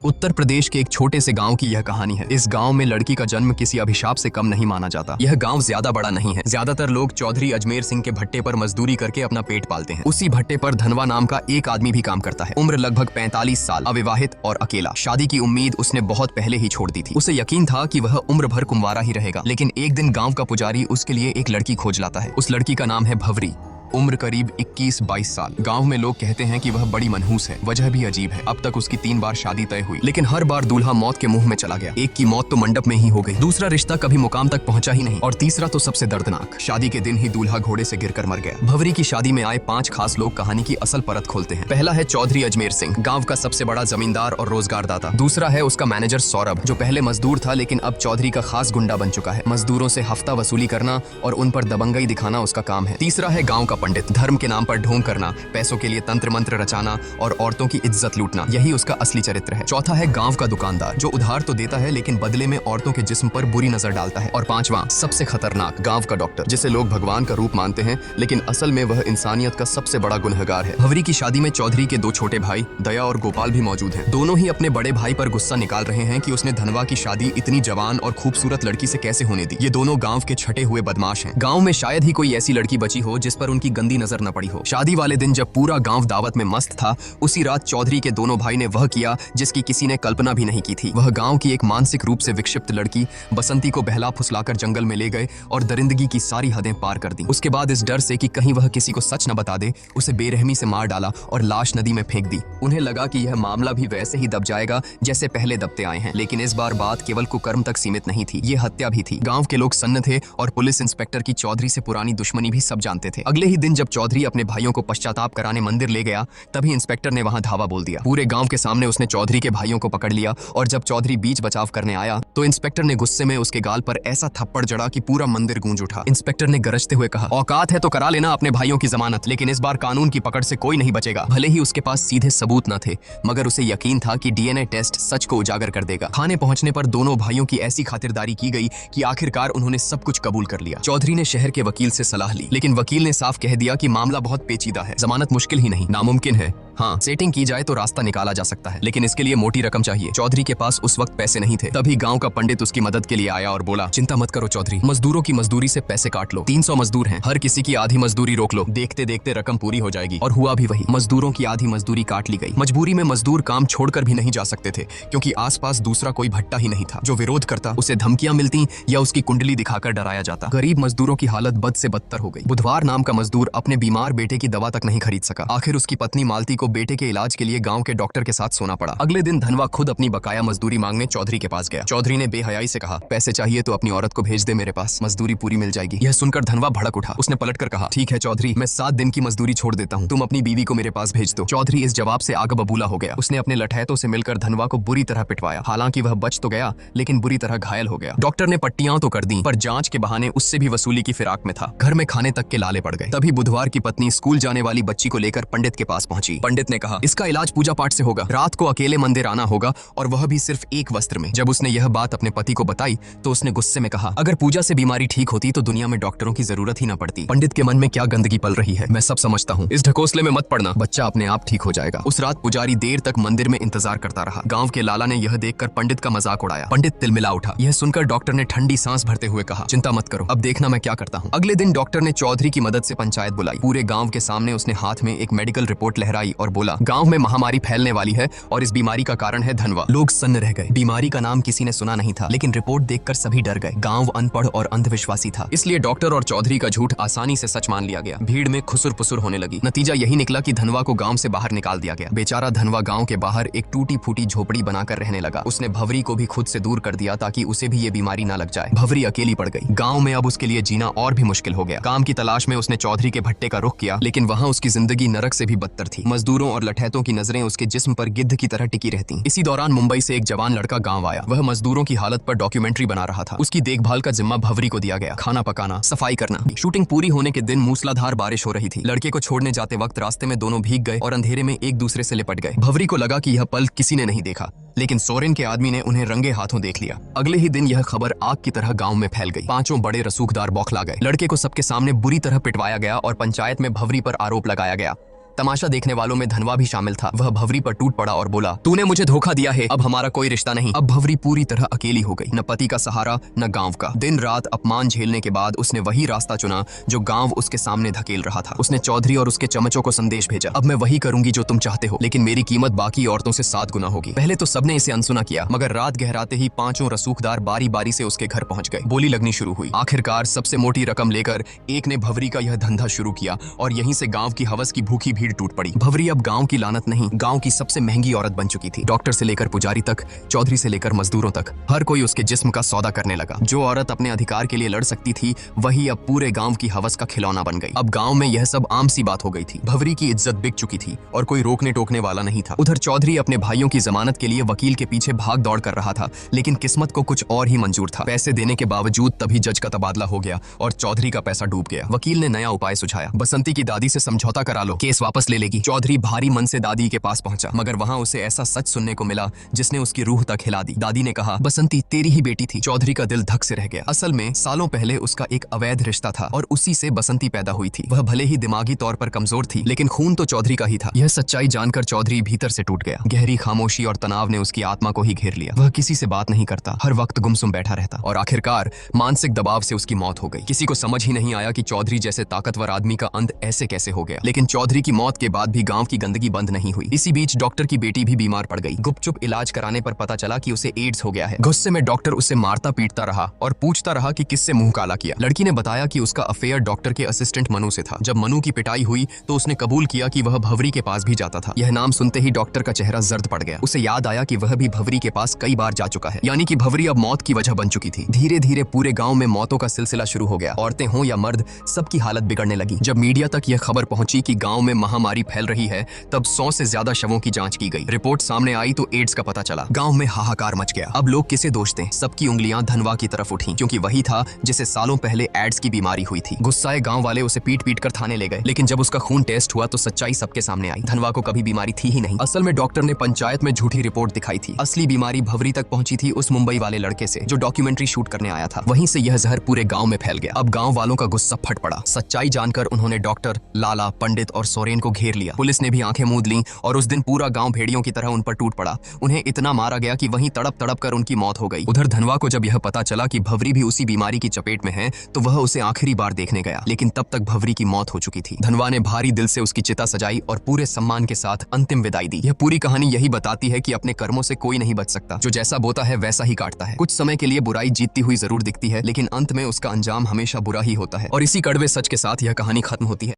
उत्तर प्रदेश के एक छोटे से गांव की यह कहानी है। इस गांव में लड़की का जन्म किसी अभिशाप से कम नहीं माना जाता। यह गांव ज्यादा बड़ा नहीं है। ज्यादातर लोग चौधरी अजमेर सिंह के भट्टे पर मजदूरी करके अपना पेट पालते हैं। उसी भट्टे पर धनवा नाम का एक आदमी भी काम करता है। उम्र लगभग 45 साल, अविवाहित और अकेला। शादी की उम्मीद उसने बहुत पहले ही छोड़ दी थी। उसे यकीन था कि वह उम्र भर कुंवारा ही रहेगा, लेकिन एक दिन गाँव का पुजारी उसके लिए एक लड़की खोज लाता है। उस लड़की का नाम है भवरी। उम्र करीब 21-22 साल। गांव में लोग कहते हैं कि वह बड़ी मनहूस है। वजह भी अजीब है। अब तक उसकी 3 बार शादी तय हुई, लेकिन हर बार दूल्हा मौत के मुंह में चला गया। एक की मौत तो मंडप में ही हो गई, दूसरा रिश्ता कभी मुकाम तक पहुंचा ही नहीं, और तीसरा तो सबसे दर्दनाक, शादी के दिन ही दूल्हा घोड़े से गिरकर मर गया। भवरी की शादी में आए 5 खास लोग कहानी की असल परत खोलते हैं। पहला है चौधरी अजमेर सिंह, गाँव का सबसे बड़ा जमींदार और रोजगारदाता। दूसरा है उसका मैनेजर सौरभ, जो पहले मजदूर था लेकिन अब चौधरी का खास गुंडा बन चुका है। मजदूरों से हफ्ता वसूली करना और उन पर दबंगई दिखाना उसका काम है। तीसरा है गाँव का पंडित, धर्म के नाम पर ढोंग करना, पैसों के लिए तंत्र मंत्र रचाना और औरतों की इज्जत लूटना, यही उसका असली चरित्र है। चौथा है गांव का दुकानदार, जो उधार तो देता है लेकिन बदले में औरतों के जिस्म पर बुरी नजर डालता है। और पांचवा, सबसे खतरनाक, गांव का डॉक्टर, जिसे लोग भगवान का रूप मानते हैं लेकिन असल में वह इंसानियत का सबसे बड़ा गुनहगार है। भवरी की शादी में चौधरी के 2 छोटे भाई दया और गोपाल भी मौजूद हैं। दोनों ही अपने बड़े भाई पर गुस्सा निकाल रहे हैं कि उसने धनवा की शादी इतनी जवान और खूबसूरत लड़की से कैसे होने दी। ये दोनों गाँव के छठे हुए बदमाश हैं। गाँव में शायद ही कोई ऐसी लड़की बची हो जिस पर उनकी गंदी नजर न पड़ी हो। शादी वाले दिन जब पूरा गांव दावत में मस्त था, उसी रात चौधरी के दोनों भाई ने वह किया जिसकी किसी ने कल्पना भी नहीं की थी। वह गांव की एक मानसिक रूप से विक्षिप्त लड़की बसंती को बहला फुसलाकर जंगल में ले गए और दरिंदगी की सारी हदें पार कर दी। उसके बाद इस डर से कि कहीं वह किसी को सच न बता दे, उसे बेरहमी से मार डाला और लाश नदी में फेंक दी। उन्हें लगा कि यह मामला भी वैसे ही दब जाएगा जैसे पहले दबते आए हैं, लेकिन इस बार बात केवल कुकर्म तक सीमित नहीं थी, ये हत्या भी थी। गाँव के लोग सन्न थे और पुलिस इंस्पेक्टर की चौधरी से पुरानी दुश्मनी भी सब जानते थे। अगले ही दिन जब चौधरी अपने भाइयों को पश्चाताप कराने मंदिर ले गया, तभी इंस्पेक्टर ने वहां धावा बोल दिया। पूरे गांव के सामने उसने चौधरी के भाइयों को पकड़ लिया और जब चौधरी बीच बचाव करने आया तो इंस्पेक्टर ने गुस्से में उसके गाल पर ऐसा थप्पड़ जड़ा कि पूरा मंदिर गूंज उठा। इंस्पेक्टर ने गरजते हुए कहा, औकात है तो करा लेना अपने भाइयों की जमानत, लेकिन इस बार कानून की पकड़ से कोई नहीं बचेगा। भले ही उसके पास सीधे सबूत न थे, मगर उसे यकीन था कि डीएनए टेस्ट सच को उजागर कर देगा। थाने पहुंचने पर दोनों भाइयों की ऐसी खातिरदारी की गई कि आखिरकार उन्होंने सब कुछ कबूल कर लिया। चौधरी ने शहर के वकील से सलाह ली, लेकिन वकील ने साफ कह दिया कि मामला बहुत पेचीदा है, जमानत मुश्किल ही नहीं नामुमकिन है। हाँ, सेटिंग की जाए तो रास्ता निकाला जा सकता है, लेकिन इसके लिए मोटी रकम चाहिए। चौधरी के पास उस वक्त पैसे नहीं थे। तभी गांव का पंडित उसकी मदद के लिए आया और बोला, चिंता मत करो चौधरी, मजदूरों की मजदूरी से पैसे काट लो। 300 मजदूर हैं, हर किसी की आधी मजदूरी रोक लो, देखते देखते रकम पूरी हो जाएगी। और हुआ भी वही, मजदूरों की आधी मजदूरी काट ली गई। मजबूरी में मजदूर काम छोड़कर भी नहीं जा सकते थे, क्योंकि आसपास दूसरा कोई भट्टा ही नहीं था। जो विरोध करता उसे धमकियां मिलती या उसकी कुंडली दिखाकर डराया जाता। गरीब मजदूरों की हालत बद से बदतर हो गई। बुधवार नाम का मजदूर अपने बीमार बेटे की दवा तक नहीं खरीद सका। आखिर उसकी पत्नी मालती को बेटे के इलाज के लिए गांव के डॉक्टर के साथ सोना पड़ा। अगले दिन धनवा खुद अपनी बकाया मजदूरी मांगने चौधरी के पास गया। चौधरी ने बेहयाई से कहा, पैसे चाहिए तो अपनी औरत को भेज दे मेरे पास, मजदूरी पूरी मिल जाएगी। यह सुनकर धनवा भड़क उठा। उसने पलटकर कहा, ठीक है चौधरी, मैं 7 दिन की मजदूरी छोड़ देता हूँ, तुम अपनी बीवी को मेरे पास भेज दो। चौधरी इस जवाब से आग बबूला हो गया। उसने अपने लठैतों से मिलकर धनवा को बुरी तरह पिटवाया। हालांकि वह बच तो गया, लेकिन बुरी तरह घायल हो गया। डॉक्टर ने पट्टियां तो कर दी, पर जांच के बहाने उससे भी वसूली की फिराक में था। घर में खाने तक के लाले पड़ गए। तभी बुधवार की पत्नी स्कूल जाने वाली बच्ची को लेकर पंडित के पास पहुंची। पंडित ने कहा, इसका इलाज पूजा पाठ से होगा, रात को अकेले मंदिर आना होगा, और वह भी सिर्फ एक वस्त्र में। जब उसने यह बात अपने पति को बताई तो उसने गुस्से में कहा, अगर पूजा से बीमारी ठीक होती तो दुनिया में डॉक्टरों की जरूरत ही न पड़ती। पंडित के मन में क्या गंदगी पल रही है, मैं सब समझता हूँ, इस ढकोसले में मत पड़ना, बच्चा अपने आप ठीक हो जाएगा। उस रात पुजारी देर तक मंदिर में इंतजार करता रहा। गांव के लाला ने यह देखकर पंडित का मजाक उड़ाया। पंडित तिलमिला उठा। यह सुनकर डॉक्टर ने ठंडी सांस भरते हुए कहा, चिंता मत करो, अब देखना मैं क्या करता हूँ। अगले दिन डॉक्टर ने चौधरी की मदद से पंचायत बुलाई। पूरे गाँव के सामने उसने हाथ में एक मेडिकल रिपोर्ट लहराई और बोला, गाँव में महामारी फैलने वाली है और इस बीमारी का कारण है धनवा। लोग सन्न रह गए। बीमारी का नाम किसी ने सुना नहीं था, लेकिन रिपोर्ट देखकर सभी डर गए। गांव अनपढ़ और अंधविश्वासी था, इसलिए डॉक्टर और चौधरी का झूठ आसानी से सच मान लिया गया। भीड़ में खुसुर पुसुर होने लगी। नतीजा यही निकला कि धनवा को गांव से बाहर निकाल दिया गया। बेचारा धनवा गांव के बाहर एक टूटी फूटी झोपड़ी बनाकर रहने लगा। उसने भवरी को भी खुद से दूर कर दिया ताकि उसे भी ये बीमारी ना लग जाए। भवरी अकेली पड़ गई। गाँव में अब उसके लिए जीना और भी मुश्किल हो गया। काम की तलाश में उसने चौधरी के भट्टे का रुख किया, लेकिन वहाँ उसकी जिंदगी नरक से भी बदतर थी। मजदूरों और लठैतों की नजरें उसके जिस्म पर गिद्ध की तरह टिकी रहती। इसी दौरान मुंबई से एक जवान लड़का गांव आया। वह मजदूरों की हालत पर डॉक्यूमेंट्री बना रहा था। उसकी देखभाल का जिम्मा भवरी को दिया गया। खाना पकाना, सफाई करना। शूटिंग पूरी होने के दिन मूसलाधार बारिश हो रही थी। लड़के को छोड़ने जाते वक्त रास्ते में दोनों भीग गए और अंधेरे में एक दूसरे से लिपट गए। भवरी को लगा कि यह पल किसी ने नहीं देखा, लेकिन सोरेन के आदमी ने उन्हें रंगे हाथों देख लिया। अगले ही दिन यह खबर आग की तरह गांव में फैल गई। 5 बड़े रसूखदार बौखला गए। लड़के को सबके सामने बुरी तरह पिटवाया गया और पंचायत में भवरी पर आरोप लगाया गया। तमाशा देखने वालों में धनवा भी शामिल था। वह भवरी पर टूट पड़ा और बोला, तूने मुझे धोखा दिया है, अब हमारा कोई रिश्ता नहीं। अब भवरी पूरी तरह अकेली हो गई, न पति का सहारा न गांव का। दिन रात अपमान झेलने के बाद उसने वही रास्ता चुना जो गांव उसके सामने धकेल रहा था। उसने चौधरी और उसके चमचों को संदेश भेजा, अब मैं वही करूंगी जो तुम चाहते हो, लेकिन मेरी कीमत बाकी औरतों से 7 गुना होगी। पहले तो सबने इसे अनसुना किया, मगर रात गहराते ही 5 रसूखदार बारी बारी से उसके घर पहुंच गए। बोली लगनी शुरू हुई। आखिरकार सबसे मोटी रकम लेकर एक ने भवरी का यह धंधा शुरू किया और यहीं से गांव की हवस की भूखी भीड़ टूट पड़ी। भवरी अब गांव की लानत नहीं, गांव की सबसे महंगी औरत बन चुकी थी। डॉक्टर से लेकर पुजारी तक, चौधरी से लेकर मजदूरों तक, हर कोई उसके जिस्म का सौदा करने लगा। जो औरत अपने अधिकार के लिए लड़ सकती थी, वही अब पूरे गांव की हवस का खिलौना बन गई। अब गांव में यह सब आम सी बात हो गई थी। भवरी की इज्जत बिक चुकी थी और कोई रोकने टोकने वाला नहीं था। उधर चौधरी अपने भाइयों की जमानत के लिए वकील के पीछे भाग दौड़ कर रहा था, लेकिन किस्मत को कुछ और ही मंजूर था। पैसे देने के बावजूद तभी जज का तबादला हो गया और चौधरी का पैसा डूब गया। वकील ने नया उपाय सुझाया, बसंती की दादी से समझौता करा लो, केस वापस ले लेगी। चौधरी भारी मन से दादी के पास पहुंचा, मगर वहां उसे ऐसा सच सुनने को मिला जिसने उसकी रूह तक हिला दी। दादी ने कहा, बसंती तेरी ही बेटी थी। चौधरी का दिल धक से रह गया। असल में सालों पहले उसका एक अवैध रिश्ता था और उसी से बसंती पैदा हुई थी। वह भले ही दिमागी तौर पर कमजोर थी, लेकिन खून तो चौधरी का ही था। यह सच्चाई जानकर चौधरी भीतर से टूट गया। गहरी खामोशी और तनाव ने उसकी आत्मा को ही घेर लिया। वह किसी से बात नहीं करता, हर वक्त गुमसुम बैठा रहता और आखिरकार मानसिक दबाव से उसकी मौत हो गई। किसी को समझ ही नहीं आया कि चौधरी जैसे ताकतवर आदमी का अंत ऐसे कैसे हो गया। लेकिन चौधरी की मौत के बाद भी गांव की गंदगी बंद नहीं हुई। इसी बीच डॉक्टर की बेटी भी बीमार पड़ गई। गुपचुप इलाज कराने पर पता चला कि उसे एड्स हो गया है। गुस्से में डॉक्टर उसे मारता पीटता रहा और पूछता रहा कि किससे मुंह काला किया। लड़की ने बताया कि उसका अफेयर डॉक्टर के असिस्टेंट मनु से था। जब मनु की पिटाई हुई तो उसने कबूल किया कि वह भवरी के पास भी जाता था। यह नाम सुनते ही डॉक्टर का चेहरा जर्द पड़ गया। उसे याद आया कि वह भी भवरी के पास कई बार जा चुका है, यानी कि भवरी अब मौत की वजह बन चुकी थी। धीरे धीरे पूरे गांव में मौतों का सिलसिला शुरू हो गया। औरतें हों या मर्द, सबकी हालत बिगड़ने लगी। जब मीडिया तक यह खबर पहुंची कि गांव में महामारी फैल रही है, तब 100 से ज्यादा शवों की जांच की गई। रिपोर्ट सामने आई तो एड्स का पता चला। गांव में हाहाकार मच गया। अब लोग किसे दोष दें? सबकी उंगलियां धनवा की तरफ उठी, क्योंकि वही था जिसे सालों पहले एड्स की बीमारी हुई थी। गुस्साए गांव वाले उसे पीट पीट कर थाने ले गए, लेकिन जब उसका खून टेस्ट हुआ तो सच्चाई सबके सामने आई। धनवा को कभी बीमारी थी ही नहीं। असल में डॉक्टर ने पंचायत में झूठी रिपोर्ट दिखाई थी। असली बीमारी भवरी तक पहुंची थी उस मुंबई वाले लड़के से जो डॉक्यूमेंट्री शूट करने आया था। वहीं से यह जहर पूरे गांव में फैल गया। अब गांव वालों का गुस्सा फट पड़ा। सच्चाई जानकर उन्होंने डॉक्टर, लाला, पंडित और सोरेन को घेर लिया। पुलिस ने भी आंखें मूंद लीं और उस दिन पूरा गांव भेड़ियों की तरह उन पर टूट पड़ा। उन्हें इतना मारा गया कि वहीं तड़प तड़प कर उनकी मौत हो गई। उधर धनवा को जब यह पता चला कि भवरी भी उसी बीमारी की चपेट में है, तो वह उसे आखिरी बार देखने गया, लेकिन तब तक भवरी की मौत हो चुकी थी। धनवा ने भारी दिल से उसकी चिता सजाई और पूरे सम्मान के साथ अंतिम विदाई दी। यह पूरी कहानी यही बताती है कि अपने कर्मों से कोई नहीं बच सकता। जो जैसा बोता है वैसा ही काटता है। कुछ समय के लिए बुराई जीतती हुई जरूर दिखती है, लेकिन अंत में उसका अंजाम हमेशा बुरा ही होता है। और इसी कड़वे सच के साथ यह कहानी खत्म होती है।